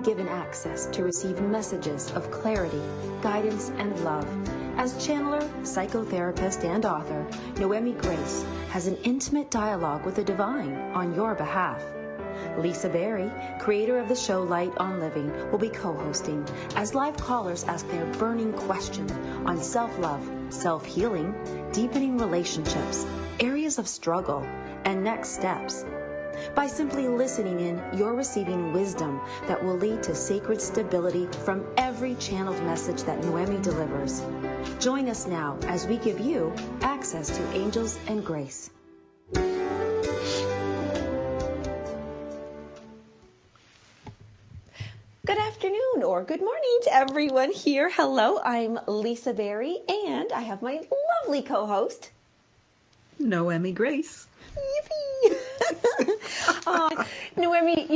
given access to receive messages of clarity, guidance, and love. As channeler, psychotherapist, and author, Noemi Grace has an intimate dialogue with the divine on your behalf. Lisa Berry, creator of the show Light on Living, will be co-hosting as live callers ask their burning questions on self-love, self-healing, deepening relationships, areas of struggle, and next steps. By simply listening in, you're receiving wisdom that will lead to sacred stability from every channeled message that Noemi delivers. Join us now as we give you access to angels and grace. Good afternoon or good morning to everyone here. Hello, I'm Lisa Berry, and I have my lovely co-host, Noemi Grace. Yippee! Noemi,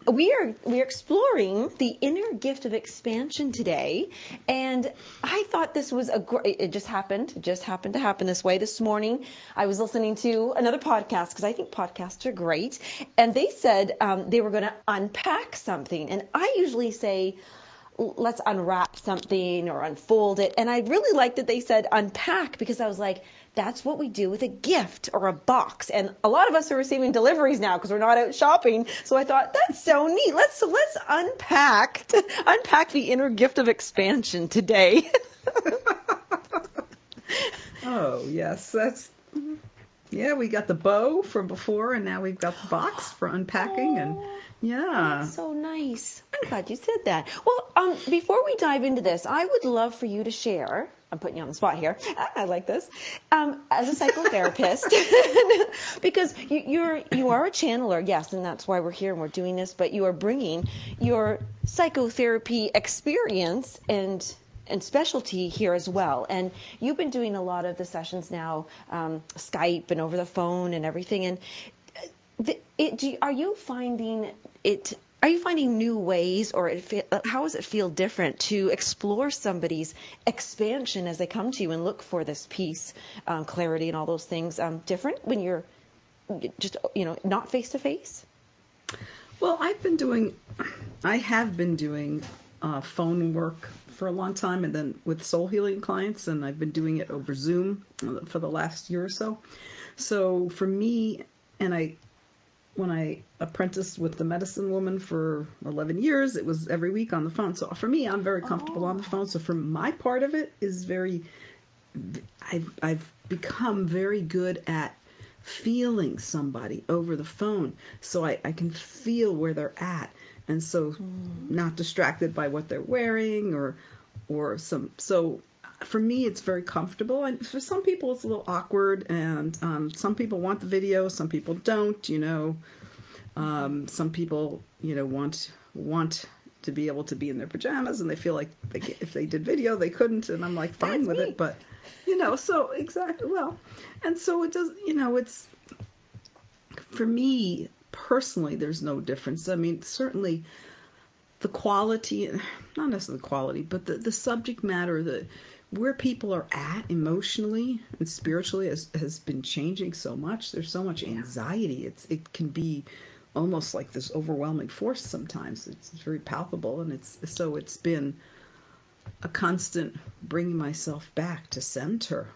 we are exploring the inner gift of expansion today, and I thought this was it just happened to happen this way. This morning, I was listening to another podcast, because I think podcasts are great, and they said they were going to unpack something, and I usually say, let's unwrap something or unfold it, and I really liked that they said unpack, because I was like, that's what we do with a gift or a box. And a lot of us are receiving deliveries now because we're not out shopping. So I thought, that's so neat. Let's unpack the inner gift of expansion today. Oh, yes. We got the bow from before, and now we've got the box for unpacking. And yeah. That's so nice. I'm glad you said that. Well, before we dive into this, I would love for you to share. I'm putting you on the spot here. I like this. As a psychotherapist, because you are a channeler, yes, and that's why we're here and we're doing this, but you are bringing your psychotherapy experience and specialty here as well. And you've been doing a lot of the sessions now, Skype and over the phone and everything. And are you finding new ways, or how does it feel different to explore somebody's expansion as they come to you and look for this peace, clarity, and all those things? Different when you're just, not face to face? Well, I have been doing phone work for a long time, and then with soul healing clients, and I've been doing it over Zoom for the last year or so. So for me, when I apprenticed with the medicine woman for 11 years, it was every week on the phone. So for me, I'm very comfortable on the phone. So for my part of it is I've become very good at feeling somebody over the phone. So I can feel where they're at. And so not distracted by what they're wearing or some, so for me, it's very comfortable. And for some people, it's a little awkward. And some people want the video. Some people don't, Some people, want to be able to be in their pajamas, and they feel like if they did video, they couldn't. And I'm like, fine with it. But, so exactly. Well, and so it does, it's, for me personally, there's no difference. I mean, certainly the quality, not necessarily the quality, but the subject matter, where people are at emotionally and spiritually has been changing so much. There's so much anxiety. It can be almost like this overwhelming force sometimes. It's very palpable, and it's been a constant bringing myself back to center,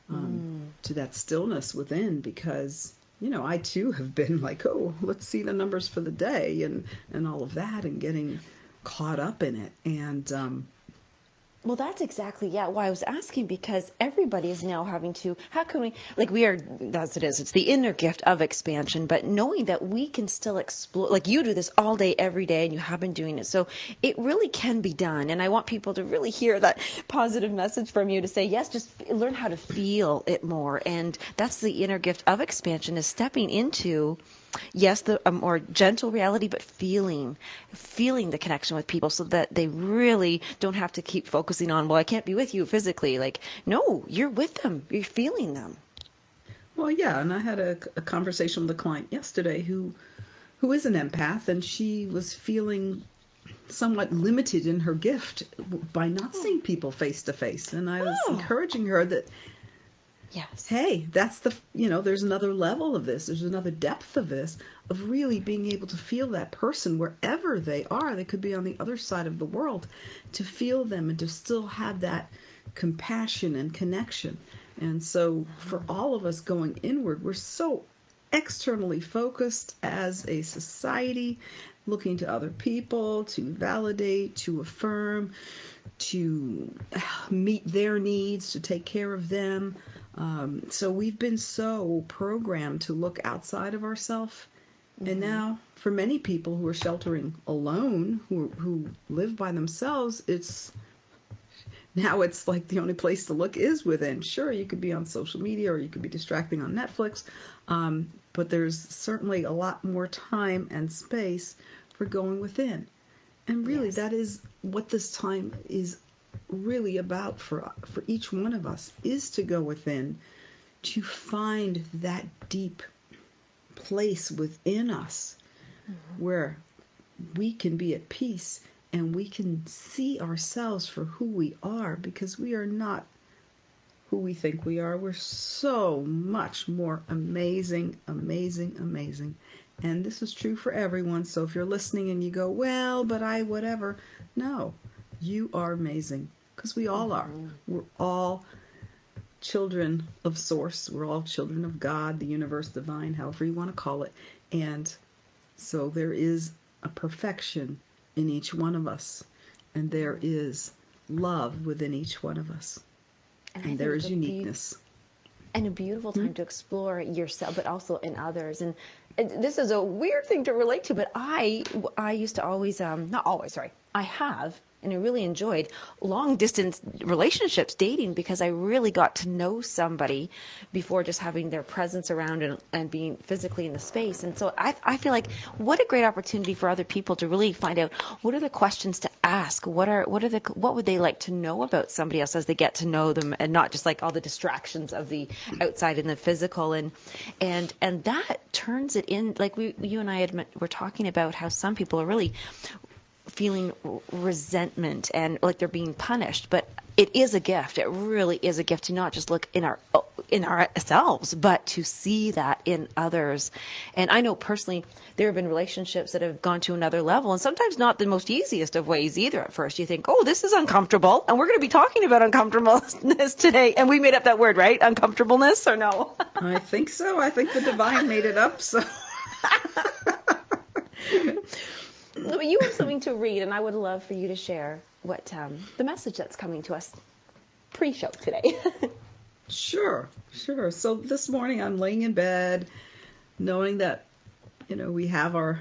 to that stillness within, because I too have been like, let's see the numbers for the day and all of that, and getting caught up in it. And well, that's exactly, why I was asking, because everybody is now having to, how can we, that's it is, it's the inner gift of expansion, but knowing that we can still explore, like you do this all day, every day, and you have been doing it. So it really can be done. And I want people to really hear that positive message from you to say, yes, just learn how to feel it more. And that's the inner gift of expansion, is stepping into, yes, a more gentle reality, but feeling the connection with people, so that they really don't have to keep focusing on, well, I can't be with you physically. Like, no, you're with them. You're feeling them. Well, yeah, and I had a conversation with a client yesterday who is an empath, and she was feeling somewhat limited in her gift by not seeing people face to face. And I was encouraging her that Yes. hey, there's another level of this. There's another depth of this, of really being able to feel that person wherever they are. They could be on the other side of the world, to feel them and to still have that compassion and connection. And so for all of us going inward, we're so externally focused as a society, looking to other people to validate, to affirm, to meet their needs, to take care of them. So we've been so programmed to look outside of ourselves. And now, for many people who are sheltering alone, who live by themselves, it's like the only place to look is within. Sure, you could be on social media or you could be distracting on Netflix, but there's certainly a lot more time and space for going within. And really, that is what this time is really about for each one of us, is to go within, to find that deep place within us where we can be at peace and we can see ourselves for who we are, because we are not who we think we are. We're so much more amazing, amazing, amazing. And this is true for everyone. So if you're listening and you go, well, but whatever. No, you are amazing, because we all are. We're all children of Source. We're all children of God, the universe, divine, however you want to call it. And so there is a perfection in each one of us. And there is love within each one of us. And there is uniqueness. And a beautiful time to explore yourself, but also in others. And this is a weird thing to relate to, but I used to always, not always, sorry, I have, and I really enjoyed long distance relationships, dating, because I really got to know somebody before just having their presence around and being physically in the space. And so I feel like what a great opportunity for other people to really find out what are the questions to ask, what would they like to know about somebody else as they get to know them, and not just like all the distractions of the outside and the physical, and that turns it in, like you and I were talking about how some people are really feeling resentment and like they're being punished, but it is a gift. It really is a gift to not just look in ourselves, but to see that in others. And I know personally there have been relationships that have gone to another level, and sometimes not the most easiest of ways either. At first you think, oh, this is uncomfortable, and we're going to be talking about uncomfortableness today, and we made up that word, right? Uncomfortableness, or no? I think so. I think the divine made it up, so You have something to read, and I would love for you to share what the message that's coming to us pre-show today. Sure. So this morning I'm laying in bed, knowing that, we have our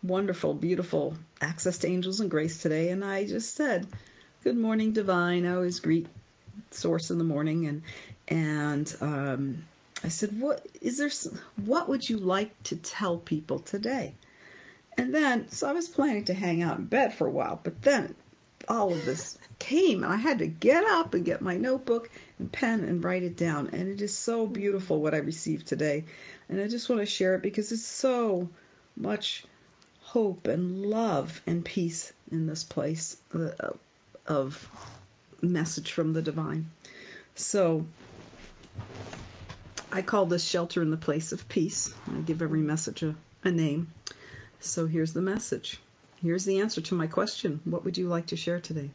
wonderful, beautiful access to angels and grace today, and I just said, "Good morning, divine." I always greet Source in the morning, and I said, "What would you like to tell people today?" And then, so I was planning to hang out in bed for a while, but then all of this came, and I had to get up and get my notebook and pen and write it down. And it is so beautiful what I received today. And I just want to share it because it's so much hope and love and peace in this place of message from the divine. So I call this Shelter in the Place of Peace. I give every message a name. So here's the message. Here's the answer to my question. What would you like to share today?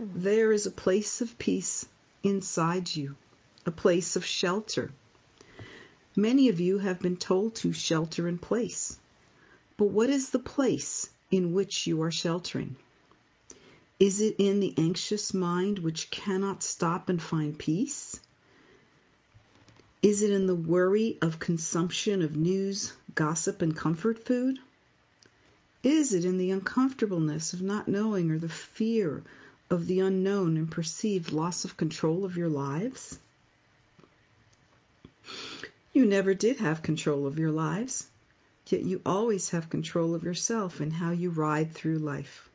There is a place of peace inside you, a place of shelter. Many of you have been told to shelter in place. But what is the place in which you are sheltering? Is it in the anxious mind which cannot stop and find peace? Is it in the worry of consumption of news, gossip, and comfort food? Is it in the uncomfortableness of not knowing or the fear of the unknown and perceived loss of control of your lives? You never did have control of your lives, yet you always have control of yourself and how you ride through life.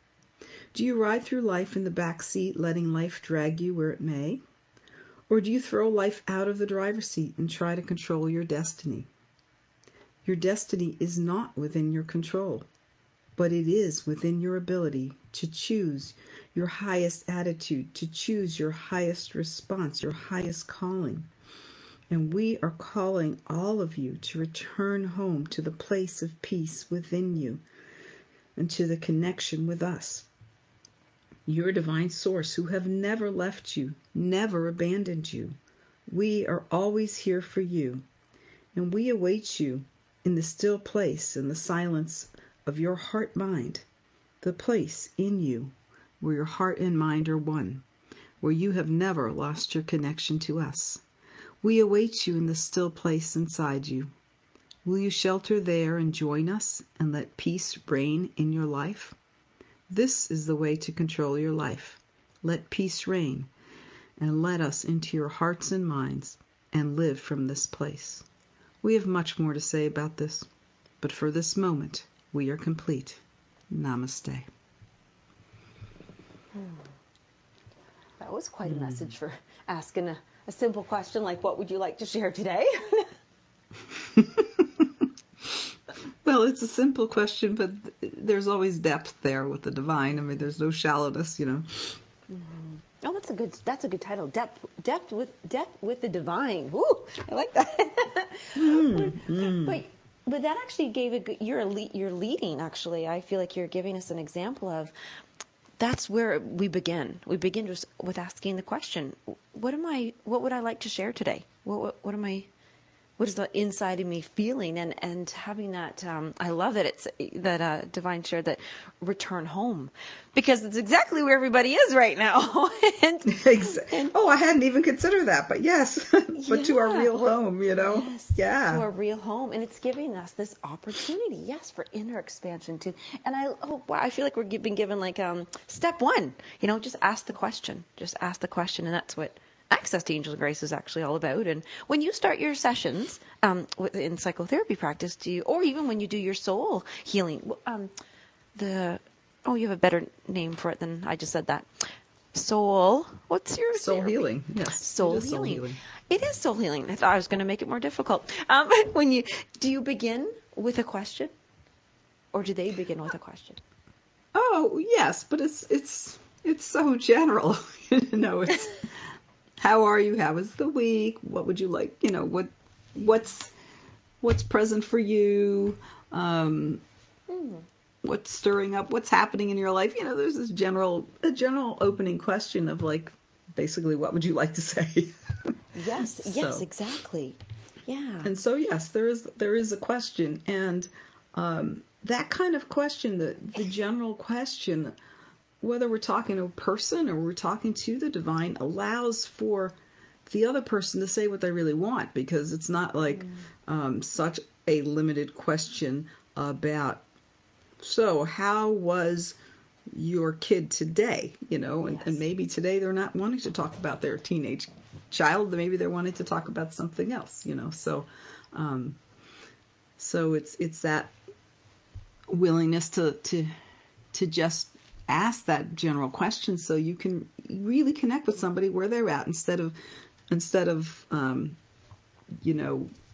Do you ride through life in the back seat, letting life drag you where it may? Or do you throw life out of the driver's seat and try to control your destiny? Your destiny is not within your control, but it is within your ability to choose your highest attitude, to choose your highest response, your highest calling. And we are calling all of you to return home to the place of peace within you and to the connection with us, your divine source, who have never left you, never abandoned you. We are always here for you, and we await you in the still place, in the silence of your heart-mind, the place in you where your heart and mind are one, where you have never lost your connection to us. We await you in the still place inside you. Will you shelter there and join us and let peace reign in your life? This is the way to control your life. Let peace reign and let us into your hearts and minds and live from this place. We have much more to say about this, but for this moment, we are complete. Namaste. That was quite a message for asking a simple question like, what would you like to share today? Well, it's a simple question, but there's always depth there with the divine. I mean, there's no shallowness, Oh, that's a good title. Depth with the divine. Woo! I like that. But that actually gave a good. You're leading. Actually, I feel like you're giving us an example of. That's where we begin. We begin just with asking the question: what would I like to share today? What is the inside of me feeling? And having that, I love that it's that Divine shared that return home, because it's exactly where everybody is right now. I hadn't even considered that, but yes, but to our real home, Yes, yeah, to our real home, and it's giving us this opportunity, yes, for inner expansion too. And I feel like we're been given like step one, just ask the question, and that's what Access to Angels and Grace is actually all about. And when you start your sessions in psychotherapy practice, or even when you do your soul healing, you have a better name for it than I just said that. What's your soul therapy? healing? Yes, soul healing. It is soul healing. I thought I was going to make it more difficult. Do you begin with a question, or do they begin with a question? Oh yes, but it's so general. It's. How are you? How was the week? What would you like? What's present for you? What's stirring up? What's happening in your life? There's this general opening question of like, basically, what would you like to say? Yes, exactly. Yeah. And so yes, there is a question, and that kind of question, the general question, whether we're talking to a person or we're talking to the divine, allows for the other person to say what they really want, because it's not like such a limited question about, so how was your kid today? And maybe today they're not wanting to talk about their teenage child, maybe they're wanting to talk about something else, so it's that willingness to just ask that general question, so you can really connect with somebody where they're at, instead of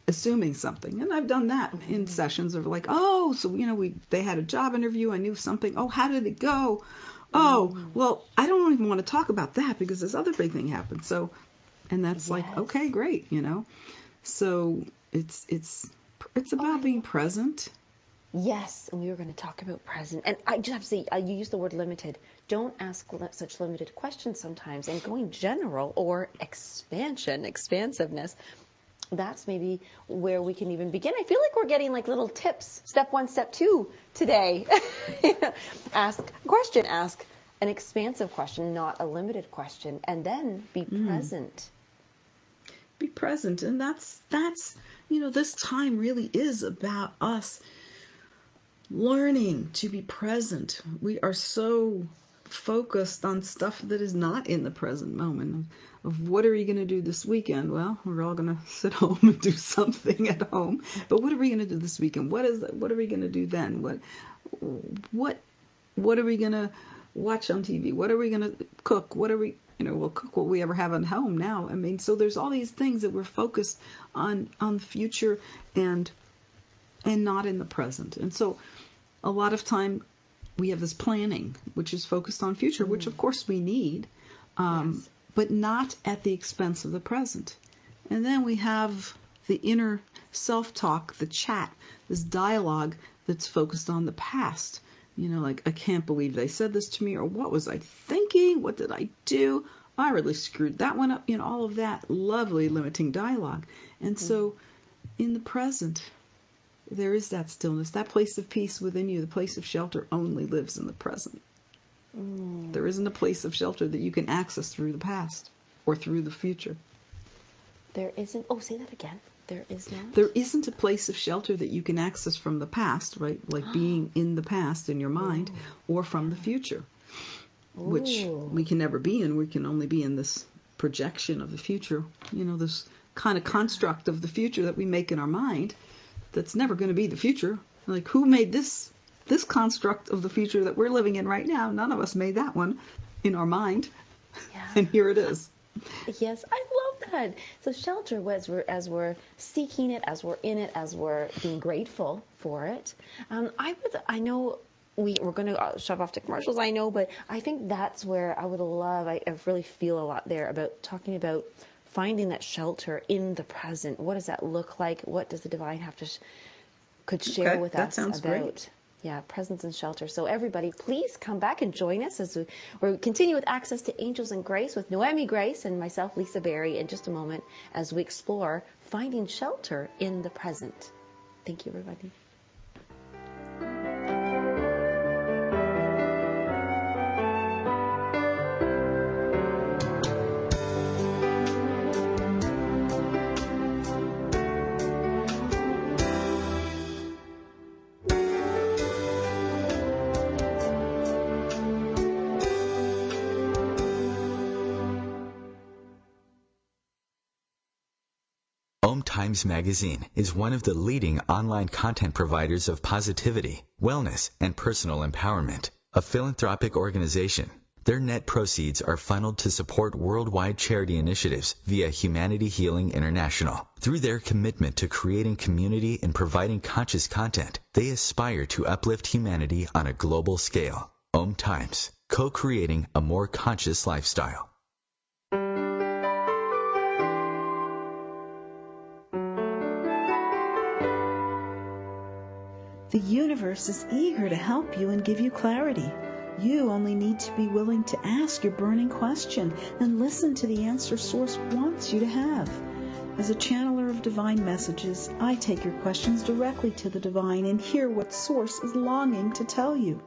assuming something. And I've done that in sessions of like, they had a job interview, I knew something, how did it go? Well, I don't even want to talk about that because this other big thing happened. So, and that's like, okay, great, so it's about being present. Yes, and we were going to talk about present. And I just have to say, you use the word limited. Don't ask such limited questions sometimes. And going general or expansiveness, that's maybe where we can even begin. I feel like we're getting like little tips, step 1, step 2 today. Ask an expansive question, not a limited question, and then be present. Be present. And that's this time really is about us learning to be present. We are so focused on stuff that is not in the present moment. Of what are we going to do this weekend? Well, we're all going to sit home and do something at home. But what are we going to do this weekend? What are we going to do then? What are we going to watch on TV? What are we going to cook? We'll cook what we ever have at home now. I mean, so there's all these things that we're focused on the future and not in the present. And so a lot of time we have this planning, which is focused on future, which of course we need, but not at the expense of the present. And then we have the inner self-talk, the chat, this dialogue that's focused on the past. You know, like, I can't believe they said this to me, or what was I thinking? What did I do? I really screwed that one up. You know, all of that lovely limiting dialogue. And so in the present, there is that stillness, that place of peace within you, the place of shelter only lives in the present. There isn't a place of shelter that you can access through the past or through the future. There isn't. Oh, say that again. There is not. There isn't a place of shelter that you can access from the past, right? Like being in the past in your mind, or from the future, which we can never be in. We can only be in this projection of the future, you know, this kind of construct of the future that we make in our mind that's never going to be the future. Like, who made this construct of the future that we're living in right now? None of us made that one in our mind. Yeah. And here it is. Yes, I love that. So shelter, as we're seeking it, as we're in it, as we're being grateful for it. I know we're going to shove off to commercials, I know, but I think that's where I would love, I really feel a lot there about talking about finding that shelter in the present. What does that look like? What does the divine have to could share with us about? Great. Yeah, presence and shelter. So everybody, please come back and join us as we continue with Access to Angels and Grace with Noemi Grace and myself, Lisa Berry, in just a moment as we explore finding shelter in the present. Thank you, everybody. OMTimes magazine is one of the leading online content providers of positivity, wellness, and personal empowerment. A philanthropic organization, their net proceeds are funneled to support worldwide charity initiatives via Humanity Healing International. Through their commitment to creating community and providing conscious content, they aspire to uplift humanity on a global scale. OMTimes, co-creating a more conscious lifestyle. The universe is eager to help you and give you clarity. You only need to be willing to ask your burning question and listen to the answer Source wants you to have. As a channeler of divine messages, I take your questions directly to the divine and hear what Source is longing to tell you.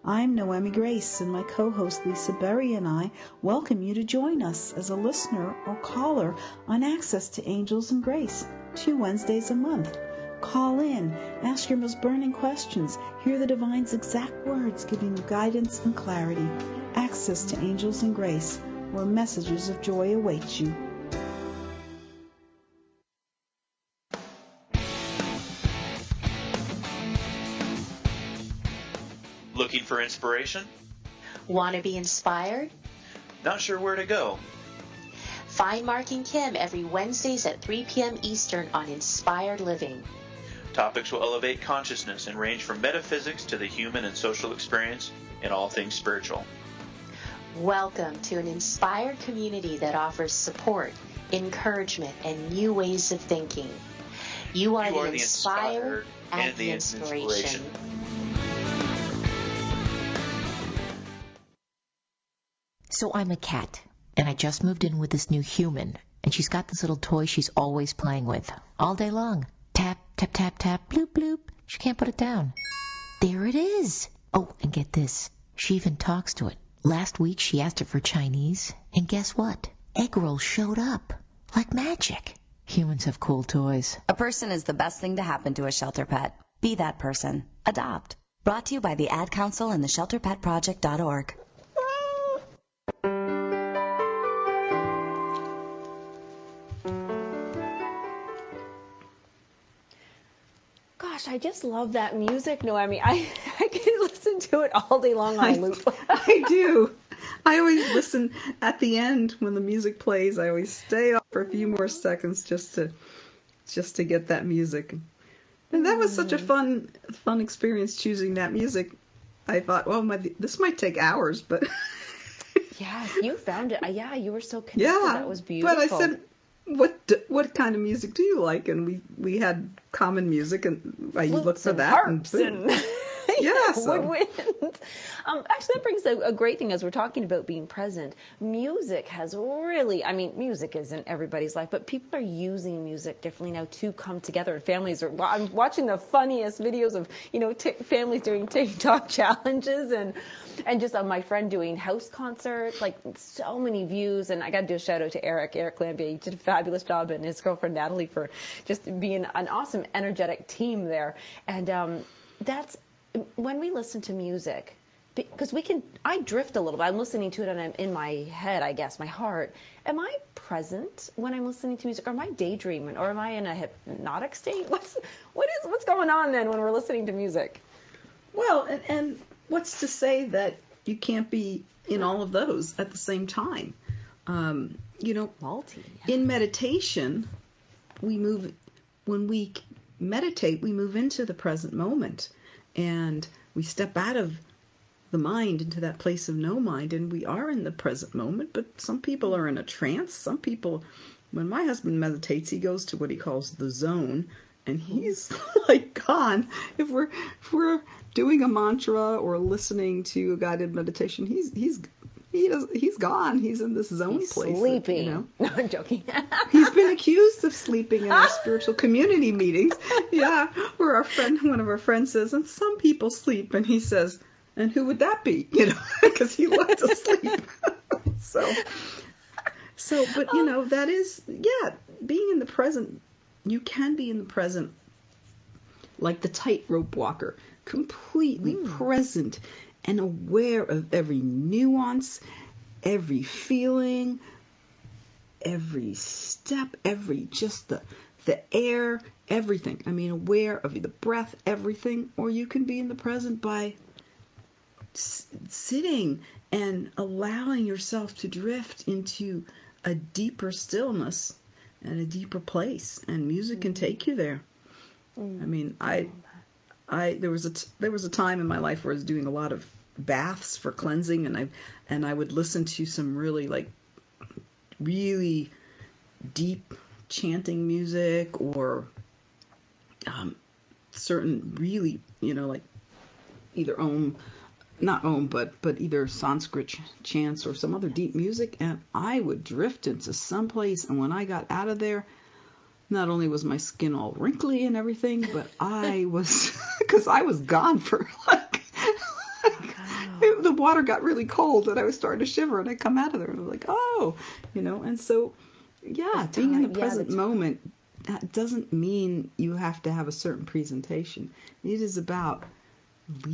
I'm Noemi Grace, and my co-host Lisa Berry and I welcome you to join us as a listener or caller on Access to Angels and Grace, 2 Wednesdays a month. Call in, ask your most burning questions, hear the divine's exact words giving you guidance and clarity. Access to Angels and Grace, where messages of joy await you. Looking for inspiration? Want to be inspired? Not sure where to go? Find Mark and Kim every Wednesdays at 3 p.m. Eastern on Inspired Living. Topics will elevate consciousness and range from metaphysics to the human and social experience and all things spiritual. Welcome to an inspired community that offers support, encouragement, and new ways of thinking. You are the inspired and the inspiration. So I'm a cat, and I just moved in with this new human, and she's got this little toy she's always playing with, all day long. Tap, tap, tap, tap, bloop, bloop. She can't put it down. There it is. Oh, and get this. She even talks to it. Last week she asked it for Chinese, and guess what? Egg rolls showed up. Like magic. Humans have cool toys. A person is the best thing to happen to a shelter pet. Be that person. Adopt. Brought to you by the Ad Council and the ShelterPetProject.org. Gosh, I just love that music, Noemi. I can listen to it all day long on loop. I do. I always listen at the end when the music plays. I always stay up for a few more seconds just to get that music. And that was such a fun experience choosing that music. I thought, well, this might take hours, but yeah, you found it. Yeah, you were so connected. Yeah, that was beautiful. but I said, what kind of music do you like? And we had common music, and I looked for that. Harps and yeah, so. woodwind. Actually, that brings a great thing as we're talking about being present. Music has really, I mean, music is in everybody's life, but people are using music differently now to come together. And families are, I'm watching the funniest videos of, families doing TikTok challenges and just my friend doing house concerts, like so many views. And I got to do a shout out to Eric Lambia. He did a fabulous job, and his girlfriend Natalie for just being an awesome, energetic team there. And that's when we listen to music, because I drift a little bit. I'm listening to it and I'm in my head, I guess, my heart. Am I present when I'm listening to music, or am I daydreaming, or am I in a hypnotic state? What's going on then when we're listening to music? Well, and what's to say that you can't be in all of those at the same time? In meditation, when we meditate, we move into the present moment, and we step out of the mind into that place of no mind, and we are in the present moment. But some people are in a trance. Some people, when my husband meditates, he goes to what he calls the zone, and he's like gone. If we're doing a mantra or listening to a guided meditation, he's gone. He's in this zone place. Sleeping. No, I'm joking. He's been accused of sleeping in our spiritual community meetings. Yeah, where one of our friends says, and some people sleep, and he says, and who would that be? Because he loves to sleep. But that is, being in the present. You can be in the present like the tightrope walker, completely present and aware of every nuance, every feeling, every step, just the air, everything. I mean, aware of the breath, everything. Or you can be in the present by sitting and allowing yourself to drift into a deeper stillness and a deeper place, and music can take you there. I mean, there was a time in my life where I was doing a lot of baths for cleansing, and I would listen to some really deep chanting music, or certain really either not Om, but either Sanskrit chants or some other deep music, and I would drift into some place, and when I got out of there, not only was my skin all wrinkly and everything, but I was, because I was gone for the water got really cold, and I was starting to shiver, and I come out of there, and I was like, and so, being in the present moment, that doesn't mean you have to have a certain presentation. It is about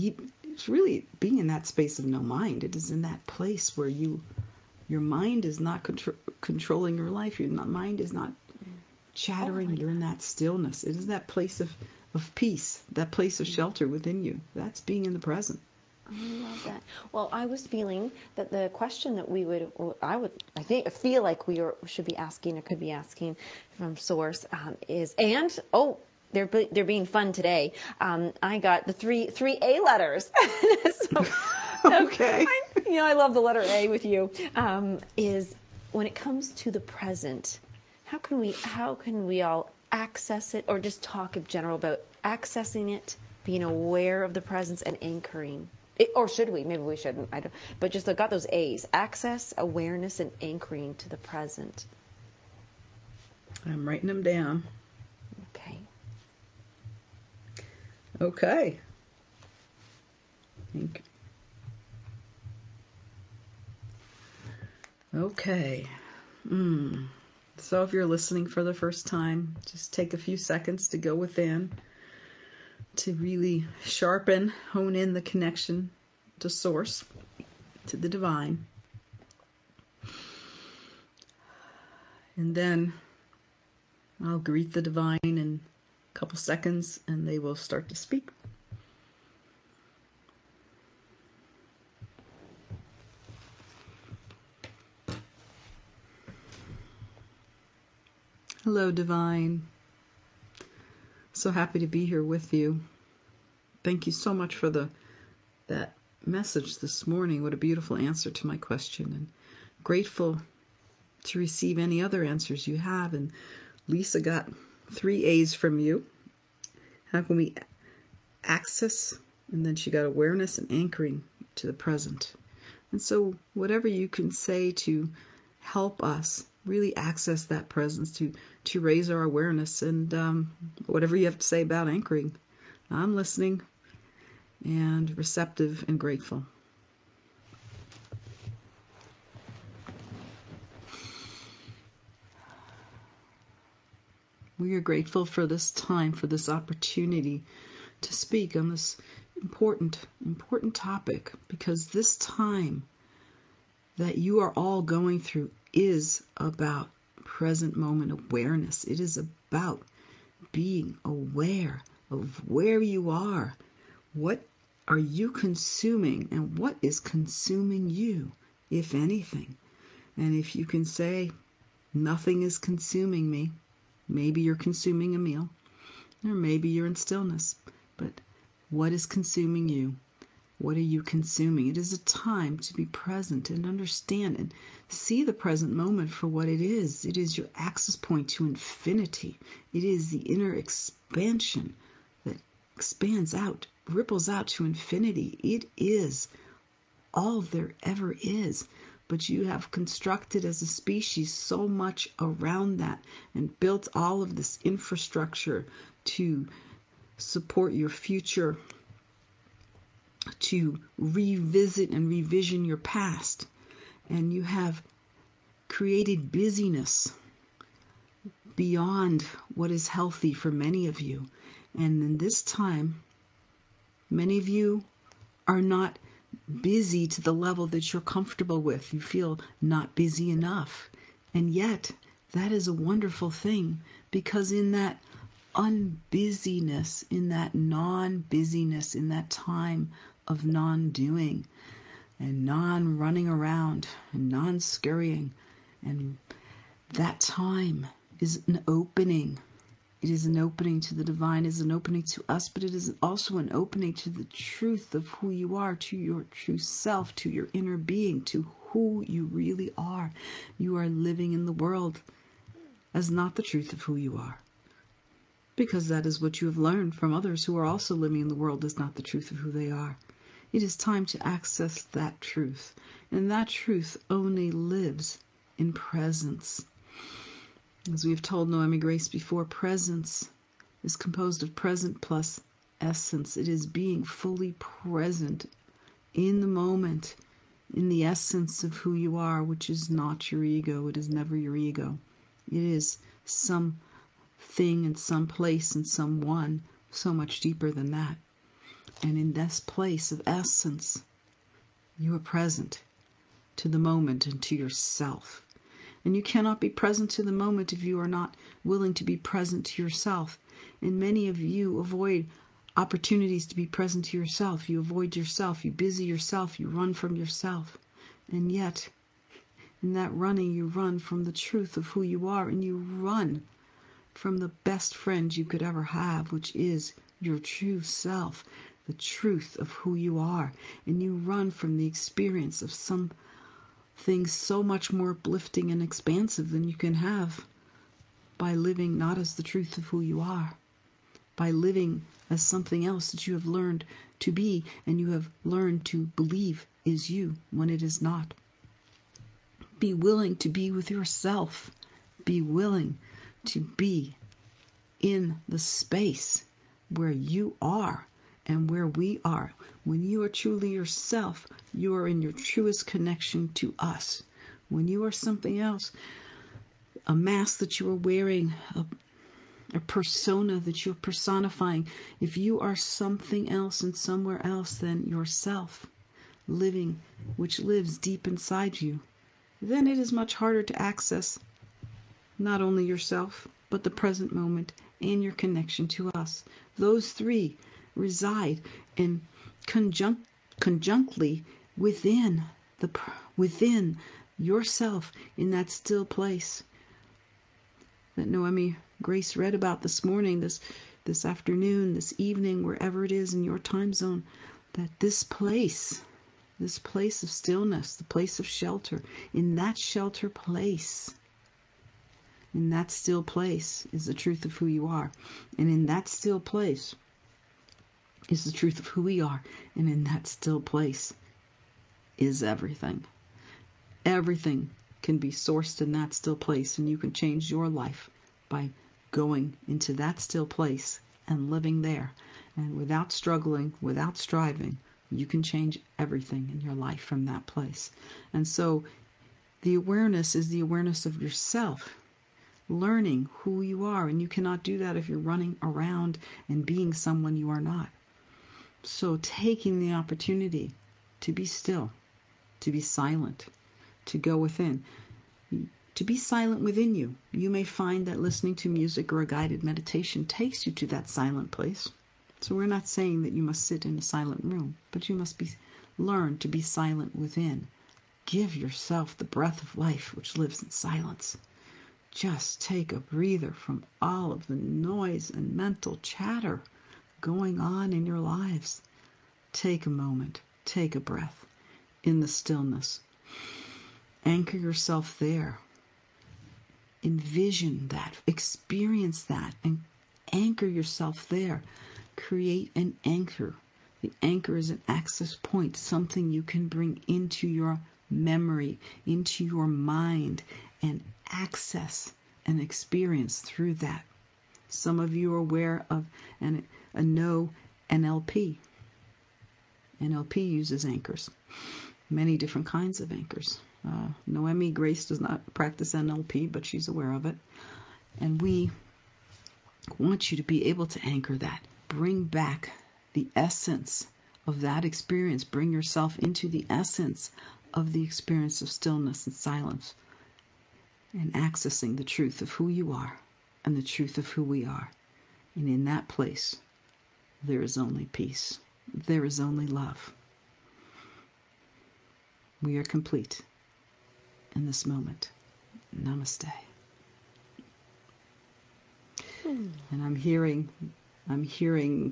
it's really being in that space of no mind. It is in that place where your mind is not controlling your life. Your mind is not chattering. You're in that stillness. It is that place of peace, that place of shelter within you. That's being in the present. I love that. Well, I was feeling that the question that I feel like we should be asking, or could be asking from Source, is, they're being fun today. I got the three A letters. Okay. I love the letter A with you. Is when it comes to the present, how can we all access it, or just talk in general about accessing it, being aware of the presence and anchoring? Or should we? Maybe we shouldn't. I don't. But just got those A's: access, awareness, and anchoring to the present. I'm writing them down. Okay. Okay. So if you're listening for the first time, just take a few seconds to go within, to really hone in the connection to Source, to the divine. And then I'll greet the divine in a couple seconds, and they will start to speak. Hello, divine. So happy to be here with you. Thank you so much for that message this morning. What a beautiful answer to my question, and grateful to receive any other answers you have. And Lisa got 3 A's from you. How can we access? And then she got awareness and anchoring to the present. And so whatever you can say to help us really access that presence, to raise our awareness, and whatever you have to say about anchoring, I'm listening and receptive and grateful. We are grateful for this time, for this opportunity to speak on this important topic, because this time that you are all going through is about present moment awareness. It is about being aware of where you are. What are you consuming, and what is consuming you, if anything? And if you can say, nothing is consuming me, maybe you're consuming a meal, or maybe you're in stillness. But what is consuming you? What are you consuming? It is a time to be present and understand and see the present moment for what it is. It is your access point to infinity. It is the inner expansion that expands out, ripples out to infinity. It is all there ever is. But you have constructed as a species so much around that and built all of this infrastructure to support your future, to revisit and revision your past. And you have created busyness beyond what is healthy for many of you. And in this time, many of you are not busy to the level that you're comfortable with. You feel not busy enough. And yet, that is a wonderful thing, because in that unbusyness, in that non-busyness, in that time of non-doing and non-running around and non-scurrying, and that time is an opening. It is an opening to the divine, it is an opening to us, but it is also an opening to the truth of who you are, to your true self, to your inner being, to who you really are. You are living in the world as not the truth of who you are, because that is what you have learned from others who are also living in the world as not the truth of who they are. It is time to access that truth, and that truth only lives in presence. As we have told Noemi Grace before, presence is composed of present plus essence. It is being fully present in the moment, in the essence of who you are, which is not your ego. It is never your ego. It is some thing and some place and someone so much deeper than that. And in this place of essence, you are present to the moment and to yourself. And you cannot be present to the moment if you are not willing to be present to yourself. And many of you avoid opportunities to be present to yourself. You avoid yourself. You busy yourself. You run from yourself. And yet, in that running, you run from the truth of who you are. And you run from the best friend you could ever have, which is your true self, the truth of who you are. And you run from the experience of some things so much more uplifting and expansive than you can have by living not as the truth of who you are, by living as something else that you have learned to be and you have learned to believe is you when it is not. Be willing to be with yourself. Be willing to be in the space where you are and where we are. When you are truly yourself, you are in your truest connection to us. When you are something else, a mask that you are wearing, a persona that you're personifying, if you are something else and somewhere else than yourself, living, which lives deep inside you, then it is much harder to access not only yourself, but the present moment and your connection to us. Those three reside in conjunctly within yourself, in that still place that Noemi Grace read about this morning, this afternoon, this evening, wherever it is in your time zone, that this place this place of stillness, the place of shelter. In that shelter place, in that still place is the truth of who you are. And in that still place is the truth of who we are. And in that still place is everything. Everything can be sourced in that still place, and you can change your life by going into that still place and living there. And without struggling, without striving, you can change everything in your life from that place. And so the awareness is the awareness of yourself, learning who you are. And you cannot do that if you're running around and being someone you are not. So taking the opportunity to be still, to be silent, to go within, to be silent within you. You may find that listening to music or a guided meditation takes you to that silent place. So we're not saying that you must sit in a silent room, but you must learn to be silent within. Give yourself the breath of life which lives in silence. Just take a breather from all of the noise and mental chatter going on in your lives. Take a moment, take a breath in the stillness. Anchor yourself there. Envision that, experience that, and anchor yourself there. Create an anchor. The anchor is an access point, something you can bring into your memory, into your mind, and access and experience through that. Some of you are aware of a no NLP. NLP uses anchors, many different kinds of anchors. Noemi Grace does not practice NLP, but she's aware of it. And we want you to be able to anchor that. Bring back the essence of that experience. Bring yourself into the essence of the experience of stillness and silence, and accessing the truth of who you are and the truth of who we are. And in that place, there is only peace. There is only love. We are complete in this moment. Namaste. And I'm hearing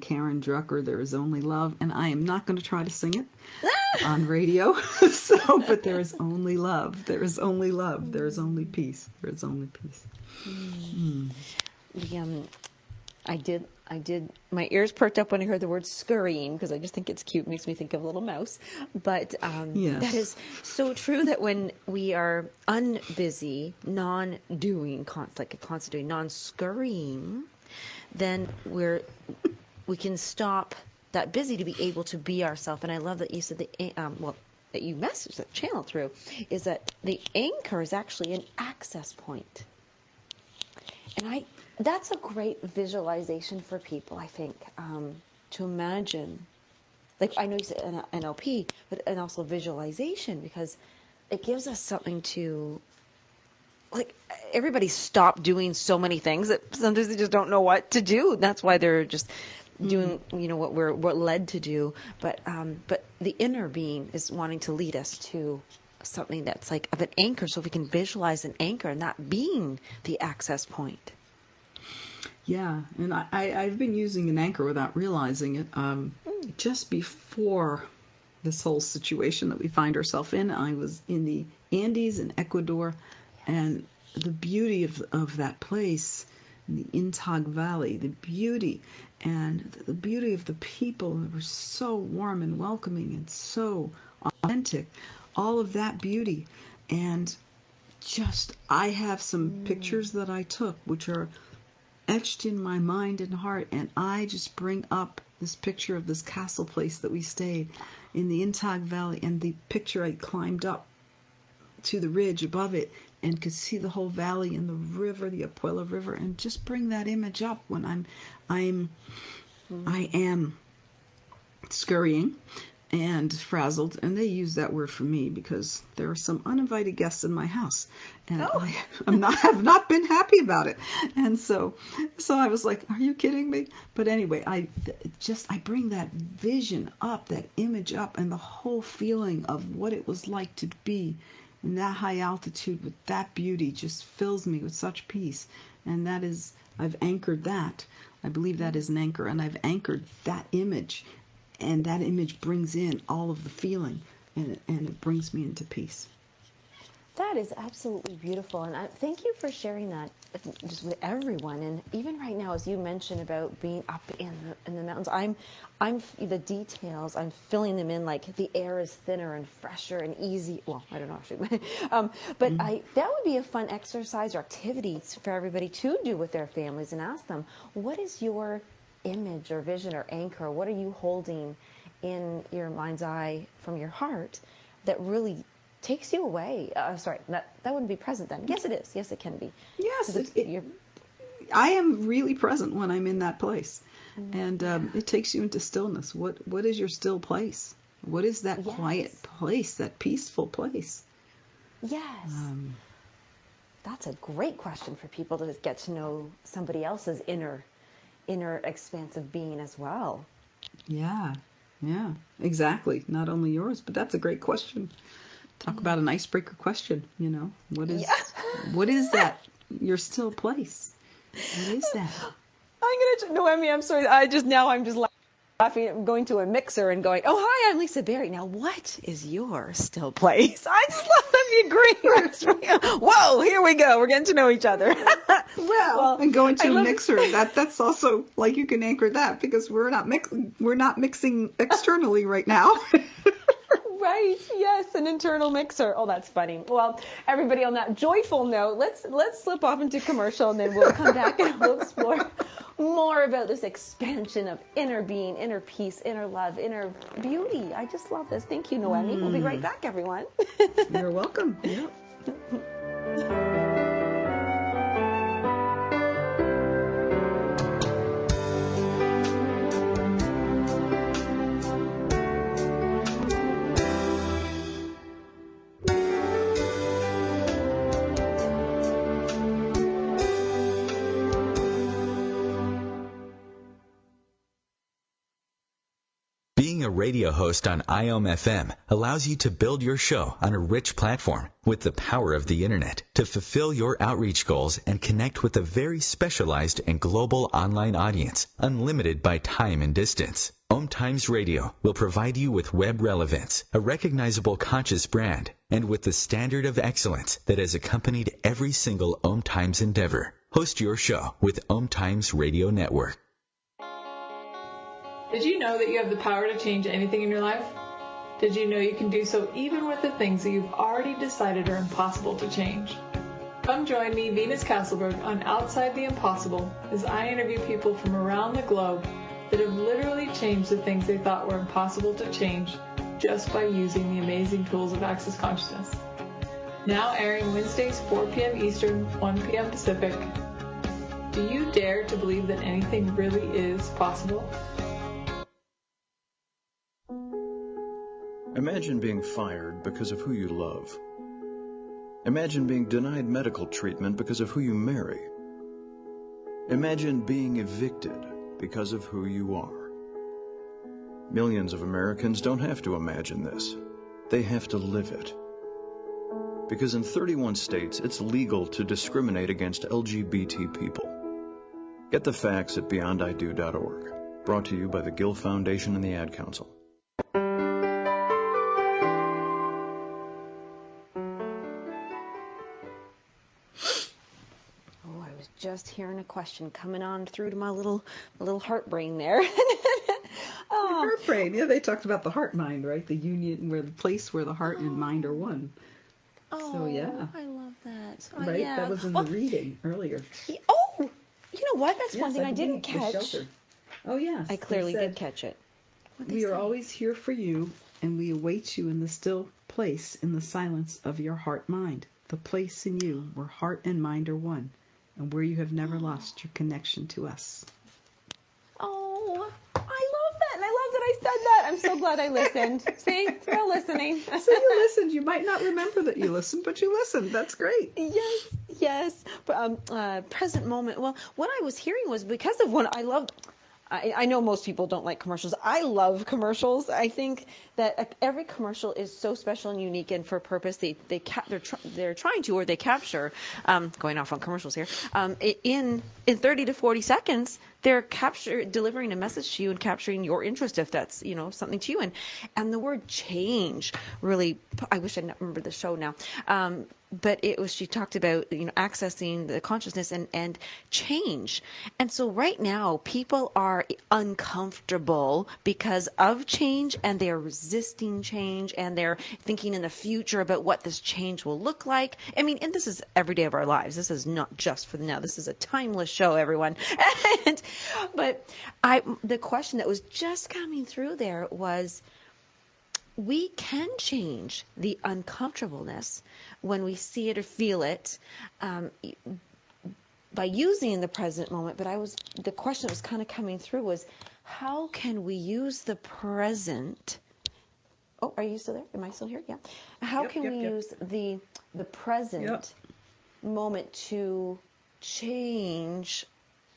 Karen Drucker, There Is Only Love, and I am not going to try to sing it on radio. But there is only love. There is only love. There is only peace. There is only peace. I did. My ears perked up when I heard the word scurrying, because I just think it's cute. It makes me think of a little mouse. But yes. That is so true, that when we are unbusy, non-doing, like a constant doing, non-scurrying, then we can stop that busy to be able to be ourselves. And I love that you said that you messaged that channel through, is that the anchor is actually an access point. And that's a great visualization for people, I think, to imagine. Like, I know you said NLP, and also visualization, because it gives us something to, like, everybody stopped doing so many things that sometimes they just don't know what to do. That's why they're just doing, what we're led to do. But the inner being is wanting to lead us to something that's like of an anchor, so if we can visualize an anchor and that being the access point. Yeah, and I've been using an anchor without realizing it. Just before this whole situation that we find ourselves in, I was in the Andes in Ecuador, and the beauty of that place, the Intag Valley, the beauty, and the beauty of the people that were so warm and welcoming and so authentic, all of that beauty. And just, I have some pictures that I took, which are etched in my mind and heart, and I just bring up this picture of this castle place that we stayed in the Intag Valley, and the picture I climbed up to the ridge above it and could see the whole valley and the river, the Apuela River, and just bring that image up when I am scurrying and frazzled. And they use that word for me because there are some uninvited guests in my house, and I have not been happy about it. And so I was like, are you kidding me? But anyway, I bring that vision up, that image up, and the whole feeling of what it was like to be in that high altitude with that beauty just fills me with such peace. And that is, I've anchored that. I believe that is an anchor, and I've anchored that image. And that image brings in all of the feeling and it brings me into peace. That is absolutely beautiful, and thank you for sharing that just with everyone. And even right now, as you mentioned about being up in the mountains, I'm the details. I'm filling them in, like the air is thinner and fresher and easy. Well, I don't know actually, but that would be a fun exercise or activity for everybody to do with their families, and ask them, what is your image or vision or anchor? What are you holding in your mind's eye from your heart that really takes you away? Sorry, that wouldn't be present then. Yes, it is. Yes, it can be. Yes, I am really present when I'm in that place. And it takes you into stillness. What is your still place? What is that quiet place, that peaceful place? Yes. That's a great question for people to get to know somebody else's inner expansive being as well. Yeah, exactly. Not only yours, but that's a great question. Talk about an icebreaker question, What is that, your still place? What is that? Noemi, I'm sorry. I'm just laughing. I'm going to a mixer and going, oh, hi, I'm Lisa Berry. Now, what is your still place? I just love them agreeing. Whoa, here we go. We're getting to know each other. Well, and going to a mixer, that's also, like, you can anchor that, because we're not mixing externally right now. Right. Yes, an internal mixer. Oh, that's funny. Well, everybody, on that joyful note, let's slip off into commercial, and then we'll come back and we'll explore more about this expansion of inner being, inner peace, inner love, inner beauty. I just love this. Thank you, Noemi. We'll be right back, everyone. You're welcome. Yeah. Being a radio host on IOM-FM allows you to build your show on a rich platform with the power of the internet to fulfill your outreach goals and connect with a very specialized and global online audience, unlimited by time and distance. OMTimes Radio will provide you with web relevance, a recognizable conscious brand, and with the standard of excellence that has accompanied every single OMTimes endeavor. Host your show with OMTimes Radio Network. Did you know that you have the power to change anything in your life? Did you know you can do so even with the things that you've already decided are impossible to change? Come join me, Venus Castleberg, on Outside the Impossible as I interview people from around the globe that have literally changed the things they thought were impossible to change just by using the amazing tools of Access Consciousness. Now airing Wednesdays, 4 p.m. Eastern, 1 p.m. Pacific. Do you dare to believe that anything really is possible? Imagine being fired because of who you love. Imagine being denied medical treatment because of who you marry. Imagine being evicted because of who you are. Millions of Americans don't have to imagine this. They have to live it. Because in 31 states, it's legal to discriminate against LGBT people. Get the facts at beyondido.org. Brought to you by the Gill Foundation and the Ad Council. Just hearing a question coming on through to my little heart brain there. Heart brain. Yeah, they talked about the heart mind, right? The union, where the place where the heart and mind are one. So yeah, I love that. Right, yeah. That was in the reading earlier. Oh, you know what? That's one thing I didn't catch. Oh yes, I clearly did catch it. We are always here for you, and we await you in the still place in the silence of your heart mind. The place in you where heart and mind are one, and where you have never lost your connection to us. Oh, I love that. And I love that I said that. I'm so glad I listened. See, still listening. So you listened. You might not remember that you listened, but you listened. That's great. Yes. But present moment. Well, what I was hearing was because of what I love. I know most people don't like commercials. I love commercials. I think that every commercial is so special and unique and for a purpose. They're trying to capture, going off on commercials here, in 30 to 40 seconds, they're delivering a message to you and capturing your interest if that's, something to you. And the word change really, I wish I remember the show now. But she talked about, accessing the consciousness and change. And so right now, people are uncomfortable because of change, and they're resisting change, and they're thinking in the future about what this change will look like. I mean, and this is every day of our lives. This is not just for the now. This is a timeless show, everyone. But the question that was just coming through there was, we can change the uncomfortableness when we see it or feel it by using the present moment. But the question that was kind of coming through was, how can we use the present? Oh, are you still there? Am I still here? Yeah. How can we use the present moment to change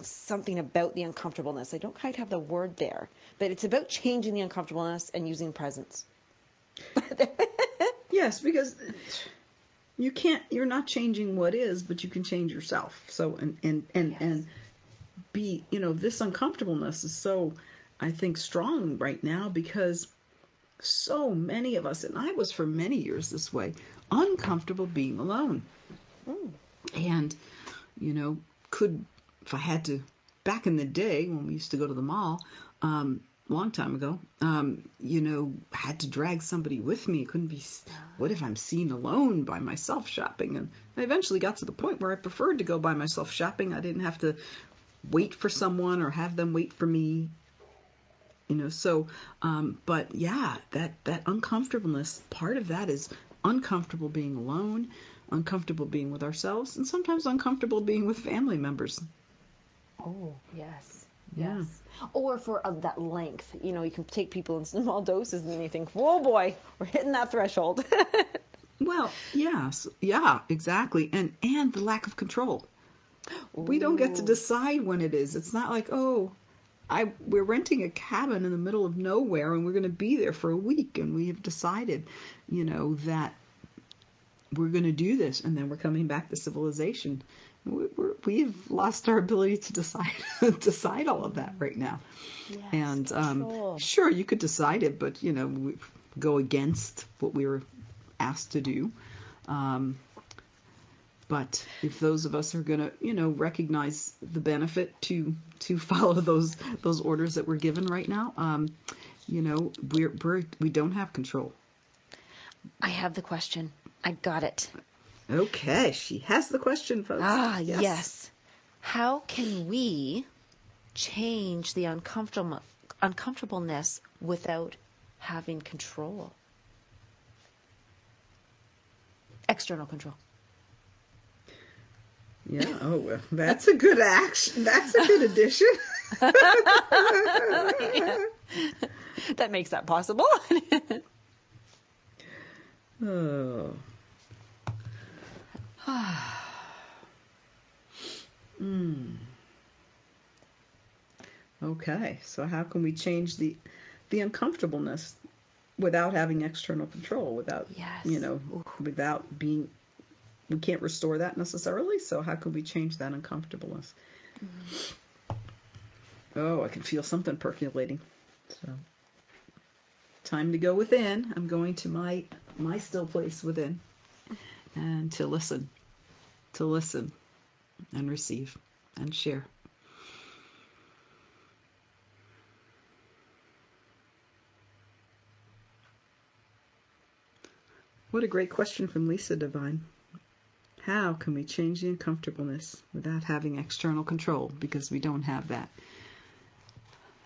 something about the uncomfortableness? I don't quite have the word there, but it's about changing the uncomfortableness and using presence. Yes, because you're not changing what is, but you can change yourself. So, and be, this uncomfortableness is so, I think, strong right now because so many of us, and I was for many years this way, uncomfortable being alone. And, if I had to, back in the day when we used to go to the mall, long time ago, had to drag somebody with me. It couldn't be, what if I'm seen alone by myself shopping? And I eventually got to the point where I preferred to go by myself shopping. I didn't have to wait for someone or have them wait for me. But yeah, that uncomfortableness, part of that is uncomfortable being alone, uncomfortable being with ourselves, and sometimes uncomfortable being with family members. Oh, yes. Yeah. Yes. Or for that length. You can take people in small doses and then you think, whoa, boy, we're hitting that threshold. Well, yes. Yeah, exactly. And the lack of control. Ooh. We don't get to decide when it is. It's not like, we're renting a cabin in the middle of nowhere and we're going to be there for a week and we have decided, that we're going to do this and then we're coming back to civilization. We've lost our ability to decide all of that right now. Yes, and sure, you could decide it, but we go against what we were asked to do. But if those of us are going to, recognize the benefit to follow those orders that we're given right now, we don't have control. I have the question. I got it. Okay, she has the question, folks. Yes. How can we change the uncomfortableness without having control? External control. Yeah, well, that's a good action. That's a good addition. That makes that possible. Oh. Okay, so how can we change the uncomfortableness without having external control, without without being, we can't restore that necessarily, so how can we change that uncomfortableness? Oh, I can feel something percolating. So time to go within. I'm going to my still place within and to listen and receive and share. What a great question from Lisa Divine. How can we change the uncomfortableness without having external control? Because we don't have that.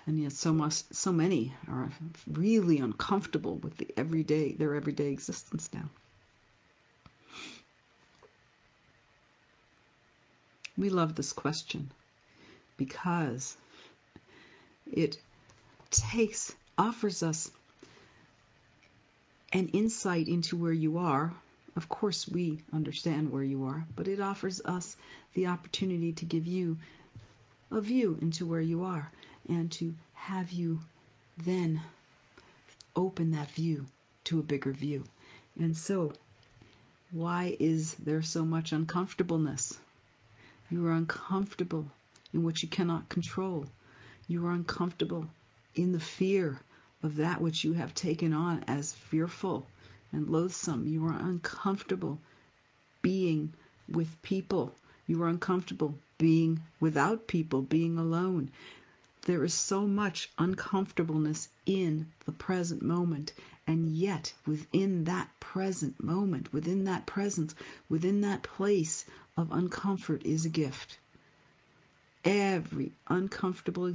And yet so many are really uncomfortable with their everyday existence now. We love this question because it offers us an insight into where you are. Of course, we understand where you are, but it offers us the opportunity to give you a view into where you are and to have you then open that view to a bigger view. And so, why is there so much uncomfortableness? You are uncomfortable in what you cannot control. You are uncomfortable in the fear of that which you have taken on as fearful and loathsome. You are uncomfortable being with people. You are uncomfortable being without people, being alone. There is so much uncomfortableness in the present moment, and yet within that present moment, within that presence, within that place of uncomfort is a gift. Every uncomfortable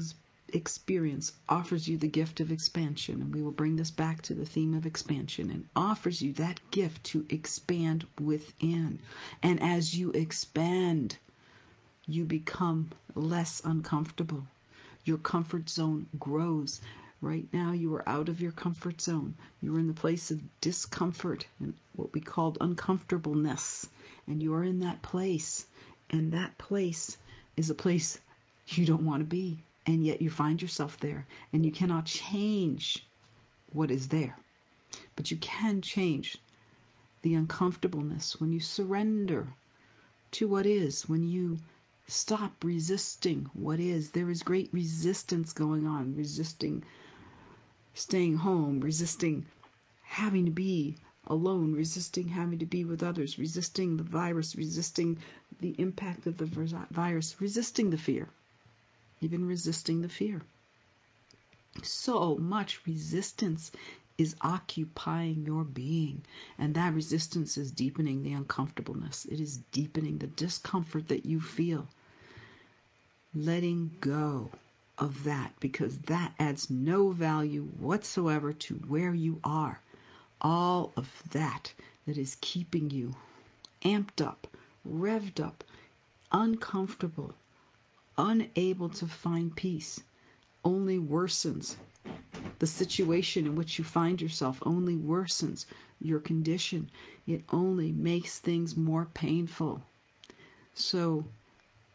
experience offers you the gift of expansion, and we will bring this back to the theme of expansion, and offers you that gift to expand within. And as you expand, you become less uncomfortable. Your comfort zone grows. Right now you are out of your comfort zone. You are in the place of discomfort and what we called uncomfortableness. And you are in that place. And that place is a place you don't want to be. And yet you find yourself there. And you cannot change what is there. But you can change the uncomfortableness when you surrender to what is, when you stop resisting what is. There is great resistance going on, resisting staying home, resisting having to be alone, resisting having to be with others, resisting the virus, resisting the impact of the virus, resisting the fear, even resisting the fear. So much resistance is occupying your being, and that resistance is deepening the uncomfortableness. It is deepening the discomfort that you feel. Letting go of that, because that adds no value whatsoever to where you are. All of that is keeping you amped up, revved up, uncomfortable, unable to find peace, only worsens the situation in which you find yourself, only worsens your condition. It only makes things more painful. So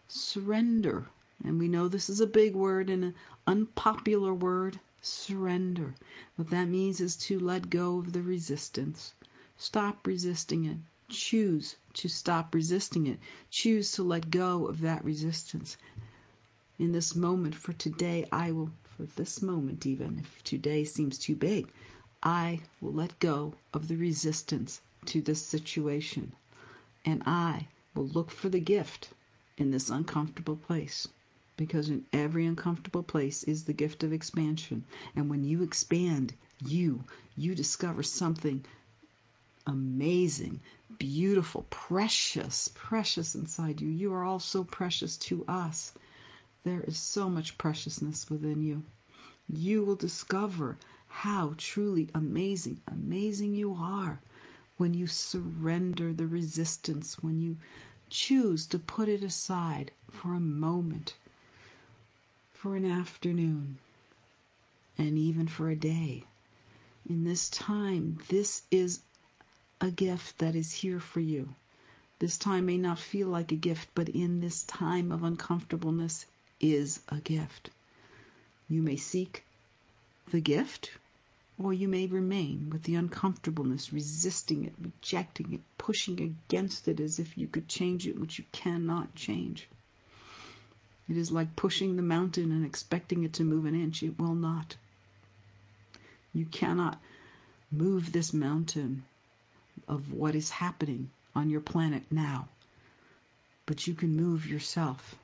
surrender. And we know this is a big word and an unpopular word, surrender. What that means is to let go of the resistance. Stop resisting it. Choose to stop resisting it. Choose to let go of that resistance. In this moment, for today, for this moment even, if today seems too big, I will let go of the resistance to this situation. And I will look for the gift in this uncomfortable place. Because in every uncomfortable place is the gift of expansion. And when you expand, you discover something amazing, beautiful, precious inside you. You are all so precious to us. There is so much preciousness within you. You will discover how truly amazing you are when you surrender the resistance, when you choose to put it aside for a moment, for an afternoon, and even for a day. In this time, this is a gift that is here for you. This time may not feel like a gift, but in this time of uncomfortableness is a gift. You may seek the gift, or you may remain with the uncomfortableness, resisting it, rejecting it, pushing against it as if you could change it, which you cannot change. It is like pushing the mountain and expecting it to move an inch. It will not. You cannot move this mountain of what is happening on your planet now. But you can move yourself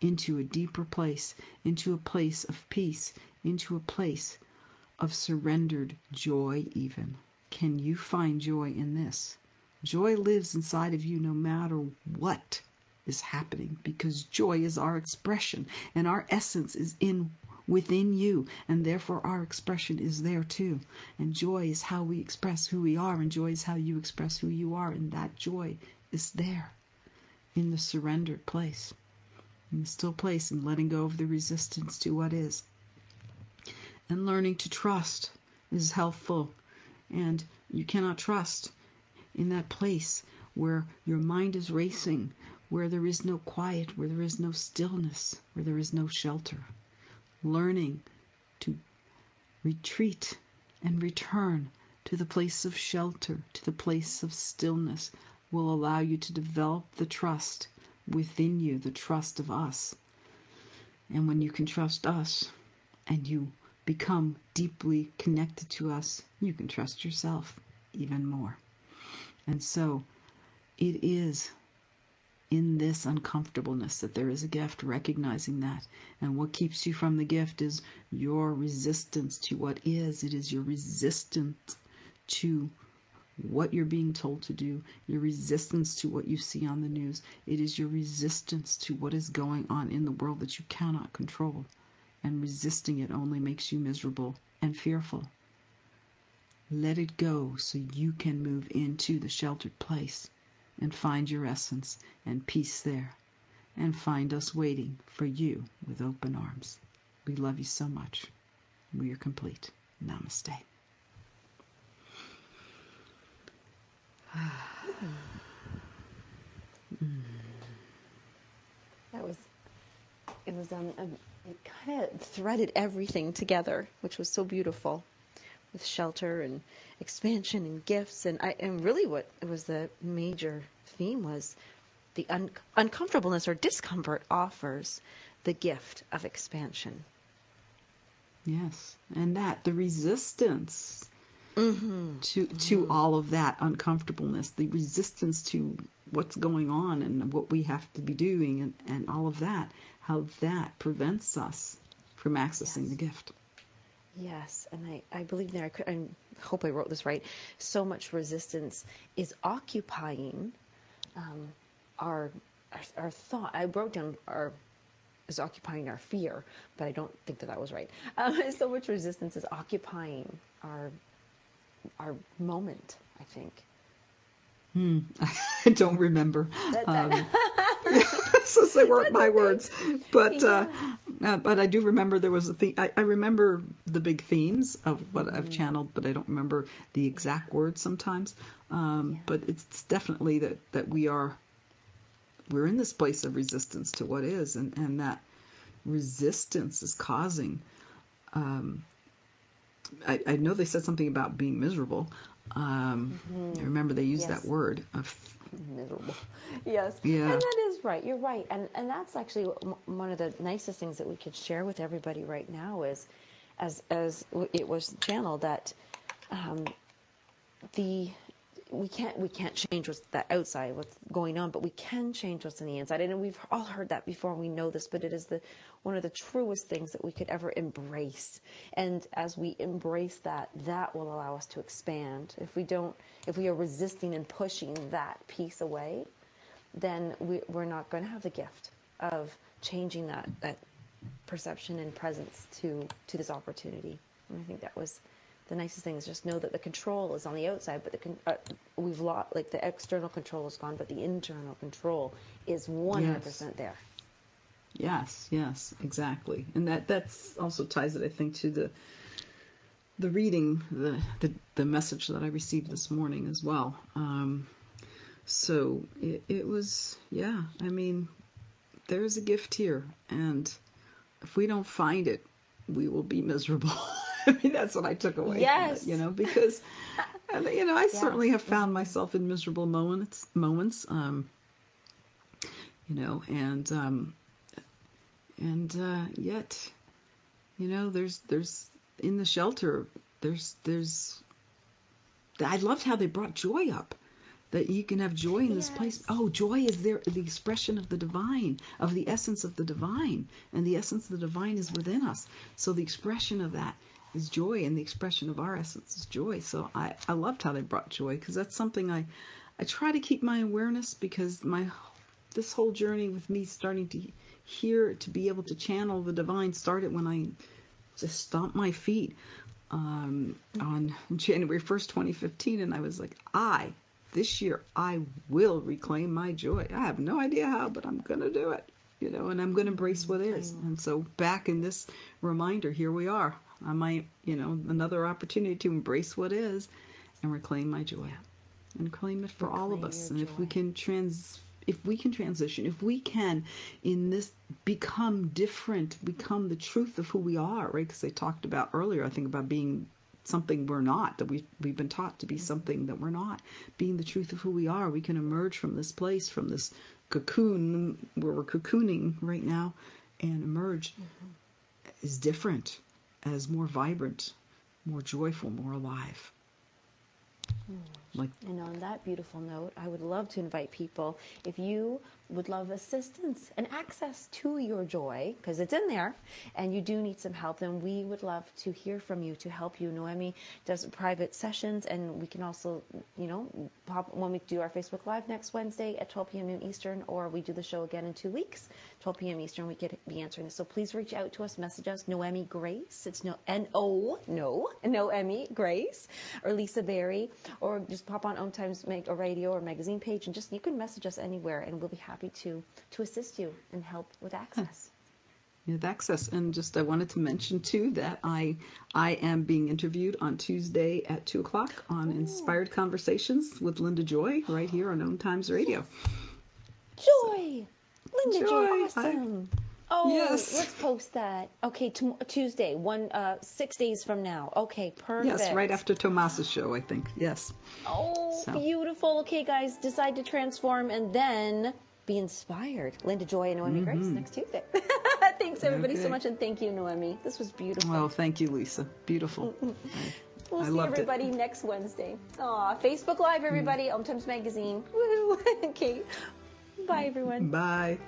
into a deeper place, into a place of peace, into a place of surrendered joy even. Can you find joy in this? Joy lives inside of you no matter what is happening, because joy is our expression and our essence is within you, and therefore our expression is there too. And joy is how we express who we are, and joy is how you express who you are, and that joy is there in the surrendered place, in the still place, and letting go of the resistance to what is. And learning to trust is helpful, and you cannot trust in that place where your mind is racing, where there is no quiet, where there is no stillness, where there is no shelter. Learning to retreat and return to the place of shelter, to the place of stillness, will allow you to develop the trust within you, the trust of us, And when you can trust us and you become deeply connected to us, you can trust yourself even more. And so it is in this uncomfortableness that there is a gift, recognizing that. And what keeps you from the gift is your resistance to what is. It is your resistance to what you're being told to do, your resistance to what you see on the news. It is your resistance to what is going on in the world that you cannot control. And resisting it only makes you miserable and fearful. Let it go so you can move into the sheltered place and find your essence and peace there, and find us waiting for you with open arms. We love you so much. We are complete. Namaste. It kind of threaded everything together, which was so beautiful, with shelter and expansion and gifts, and really what it was, the major theme was the uncomfortableness or discomfort offers the gift of expansion. Yes, and that the resistance to all of that uncomfortableness, the resistance to what's going on and what we have to be doing and all of that, how that prevents us from accessing the gift. Yes, and I believe there, I hope I wrote this right, so much resistance is occupying our thought. I wrote down is occupying our fear, but I don't think that was right. So much resistance is occupying our moment, I think. I don't remember. So they weren't my words, but I do remember there was a theme. I remember the big themes of what I've channeled, but I don't remember the exact words sometimes. But it's definitely that we're in this place of resistance to what is, and that resistance is causing. I know they said something about being miserable. I remember they used that word of miserable. Yes. Yeah. And that is right. You're right. And that's actually one of the nicest things that we could share with everybody right now is, as it was channeled, that we can't change what's that outside, what's going on, but we can change what's in the inside. And we've all heard that before, and we know this, but it is one of the truest things that we could ever embrace. And as we embrace that will allow us to expand. If we are resisting and pushing that piece away, then we're not going to have the gift of changing that perception and presence to this opportunity. And I think that was the nicest thing, is just know that the control is on the outside, but we've lost, like, the external control is gone, but the internal control is 100% there. Yes, exactly. And that's also ties it, I think, to the reading, the message that I received this morning as well. So it was, I mean, there's a gift here, and if we don't find it, we will be miserable. I mean, that's what I took away from it, because, I certainly have found myself in miserable moments, and yet, there's in the shelter, I loved how they brought joy up, that you can have joy in this place. Oh, joy is there, the expression of the divine, of the essence of the divine, and the essence of the divine is within us. So the expression of that is joy, and the expression of our essence is joy. So I loved how they brought joy, because that's something I try to keep my awareness, because this whole journey with me starting to be able to channel the divine started when I just stomped my feet on January 1st, 2015, and I was like, this year I will reclaim my joy. I have no idea how, but I'm going to do it, and I'm going to embrace what is. And so back in this reminder, here we are. I might, another opportunity to embrace what is and reclaim my joy, and claim it for all of us. And if we can transition, if we can in this become different, become the truth of who we are, right? Because I talked about earlier, I think, about being something we're not, that we've been taught to be something that we're not. Being the truth of who we are, we can emerge from this place, from this cocoon where we're cocooning right now, and emerge as different, as more vibrant, more joyful, more alive. And on that beautiful note, I would love to invite people, if you would love assistance and access to your joy, because it's in there, and you do need some help, then we would love to hear from you to help you. Noemi does private sessions, and we can also, pop when we do our Facebook Live next Wednesday at 12 p.m. Eastern, or we do the show again in 2 weeks, 12 p.m. Eastern, we could be answering this. So please reach out to us, message us, Noemi Grace. It's Noemi Grace, or Lisa Berry, or just pop on OMTimes a radio or magazine page, and just you can message us anywhere, and we'll be happy to assist you and help with access. With access. And just I wanted to mention too that I am being interviewed on Tuesday at 2:00 on Inspired Conversations with Linda Joy right here on OMTimes Radio. Joy! Linda Joy, awesome. Yes. Let's post that. Okay, Tuesday, 6 days from now. Okay, perfect. Yes, right after Tomas's show, I think. Yes. Beautiful. Okay, guys, decide to transform and then be inspired. Linda Joy and Noemi Grace next Tuesday. Thanks, everybody, so much, and thank you, Noemi. This was beautiful. Well, thank you, Lisa. Beautiful. We'll see everybody next Wednesday. Facebook Live, everybody. OMTimes Magazine. Woo! Okay. Bye, everyone. Bye.